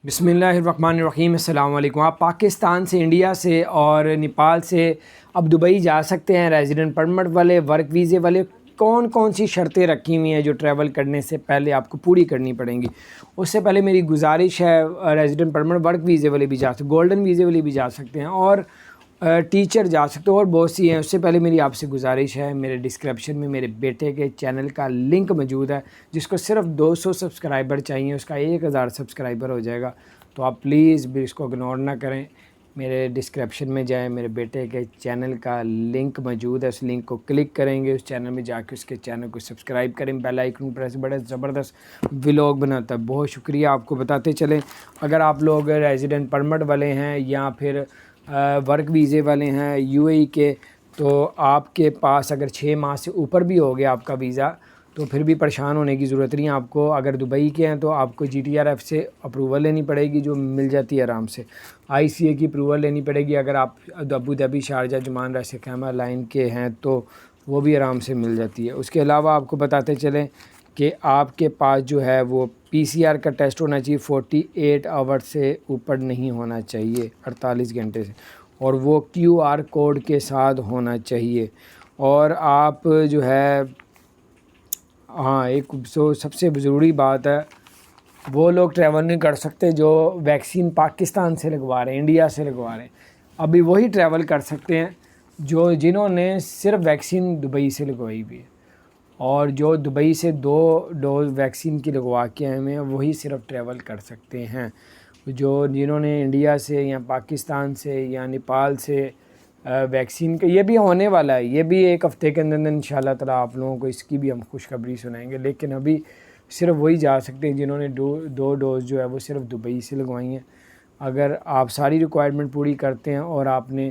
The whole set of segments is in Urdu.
بسم اللہ الرحمن الرحیم۔ السلام علیکم۔ آپ پاکستان سے، انڈیا سے اور نیپال سے اب دبئی جا سکتے ہیں۔ ریزیڈنٹ پرمٹ والے، ورک ویزے والے، کون کون سی شرطیں رکھی ہوئی ہیں جو ٹریول کرنے سے پہلے آپ کو پوری کرنی پڑیں گی؟ اس سے پہلے میری گزارش ہے، ریزیڈنٹ پرمٹ ورک ویزے والے بھی جا سکتے، گولڈن ویزے والے بھی جا سکتے ہیں، اور ٹیچر جا سکتے ہیں، اور بہت سی ہیں۔ اس سے پہلے میری آپ سے گزارش ہے، میرے ڈسکرپشن میں میرے بیٹے کے چینل کا لنک موجود ہے، جس کو صرف 200 سبسکرائبر چاہیے، اس کا 1000 سبسکرائبر ہو جائے گا۔ تو آپ پلیز بھی اس کو اگنور نہ کریں، میرے ڈسکرپشن میں جائیں، میرے بیٹے کے چینل کا لنک موجود ہے، اس لنک کو کلک کریں گے، اس چینل میں جا کے اس کے چینل کو سبسکرائب کریں، بیل آئیکن پریس، بڑے زبردست ولاگ بناتا ہے۔ بہت شکریہ۔ آپ کو بتاتے چلیں، اگر آپ لوگ ریزیڈنٹ پرمٹ والے ہیں یا پھر ورک ویزے والے ہیں یو اے ای کے، تو آپ کے پاس اگر 6 ماہ سے اوپر بھی ہو گیا آپ کا ویزا، تو پھر بھی پریشان ہونے کی ضرورت نہیں ہے آپ کو۔ اگر دبئی کے ہیں تو آپ کو جی ٹی آر ایف سے اپروول لینی پڑے گی، جو مل جاتی ہے آرام سے۔ آئی سی اے کی اپروول لینی پڑے گی، اگر آپ ابو ظہبی، شارجہ، جمان، ریس خیمہ لائن کے ہیں تو وہ بھی آرام سے مل جاتی ہے۔ اس کے علاوہ آپ کو بتاتے چلیں کہ آپ کے پاس جو ہے وہ پی سی آر کا ٹیسٹ ہونا چاہیے، 48 آور سے اوپر نہیں ہونا چاہیے، 48 گھنٹے سے، اور وہ کیو آر کوڈ کے ساتھ ہونا چاہیے۔ اور آپ جو ہے ایک سب سے ضروری بات ہے، وہ لوگ ٹریول نہیں کر سکتے جو ویکسین پاکستان سے لگوا رہے ہیں، انڈیا سے لگوا رہے ہیں۔ ابھی وہی ٹریول کر سکتے ہیں جنہوں نے صرف ویکسین دبئی سے لگوائی ہوئی ہے، اور جو دبئی سے 2 ڈوز ویکسین کی لگوا کے آئے ہوئے ہیں وہی صرف ٹریول کر سکتے ہیں۔ جنہوں نے انڈیا سے یا پاکستان سے یا نیپال سے ویکسین کا، یہ بھی ہونے والا ہے، یہ بھی ایک ہفتے کے اندر انشاءاللہ تعالیٰ آپ لوگوں کو اس کی بھی ہم خوشخبری سنائیں گے، لیکن ابھی صرف وہی جا سکتے ہیں جنہوں نے 2 ڈوز جو ہے وہ صرف دبئی سے لگوائی ہیں۔ اگر آپ ساری ریکوائرمنٹ پوری کرتے ہیں اور آپ نے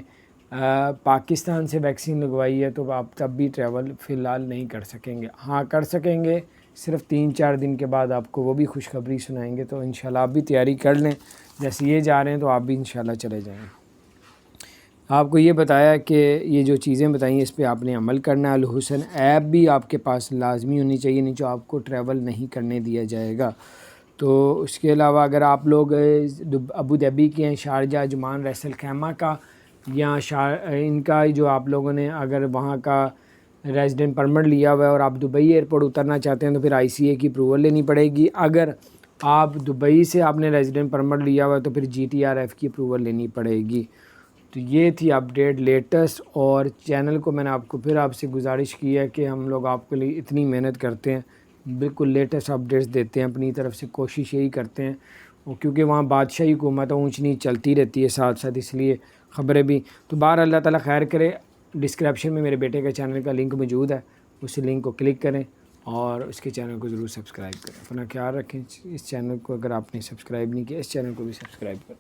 پاکستان سے ویکسین لگوائی ہے تو آپ تب بھی ٹریول فی الحال نہیں کر سکیں گے۔ ہاں کر سکیں گے، صرف 3-4 دن کے بعد آپ کو وہ بھی خوشخبری سنائیں گے، تو انشاءاللہ آپ بھی تیاری کر لیں، جیسے یہ جا رہے ہیں تو آپ بھی انشاءاللہ چلے جائیں۔ آپ کو یہ بتایا کہ یہ جو چیزیں بتائیں ہیں اس پہ آپ نے عمل کرنا ہے۔ الحسن ایپ بھی آپ کے پاس لازمی ہونی چاہیے، نہیں تو آپ کو ٹریول نہیں کرنے دیا جائے گا۔ تو اس کے علاوہ اگر آپ لوگ ابو ظہبی کے ہیں، شارجہ، عجمان، ریس الخیمہ کا، یا ان کا جو آپ لوگوں نے اگر وہاں کا ریزیڈنٹ پرمٹ لیا ہوا ہے اور آپ دبئی ایئرپورٹ اترنا چاہتے ہیں تو پھر آئی سی اے کی اپروول لینی پڑے گی۔ اگر آپ دبئی سے آپ نے ریزیڈنٹ پرمٹ لیا ہوا ہے تو پھر جی ٹی آر ایف کی اپروول لینی پڑے گی۔ تو یہ تھی اپڈیٹ لیٹسٹ، اور چینل کو میں نے آپ سے گزارش کی ہے کہ ہم لوگ آپ کے لیے اتنی محنت کرتے ہیں، بالکل لیٹسٹ اپڈیٹس دیتے ہیں، اپنی طرف سے کوشش یہی کرتے ہیں، کیونکہ وہاں بادشاہی حکومت اونچ نیچ چلتی رہتی ہے ساتھ ساتھ، اس لیے خبریں بھی۔ تو باہر اللہ تعالیٰ خیر کرے، ڈسکرپشن میں میرے بیٹے کے چینل کا لنک موجود ہے، اس لنک کو کلک کریں اور اس کے چینل کو ضرور سبسکرائب کریں۔ اپنا خیال رکھیں، اس چینل کو اگر آپ نے سبسکرائب نہیں کیا، اس چینل کو بھی سبسکرائب کریں۔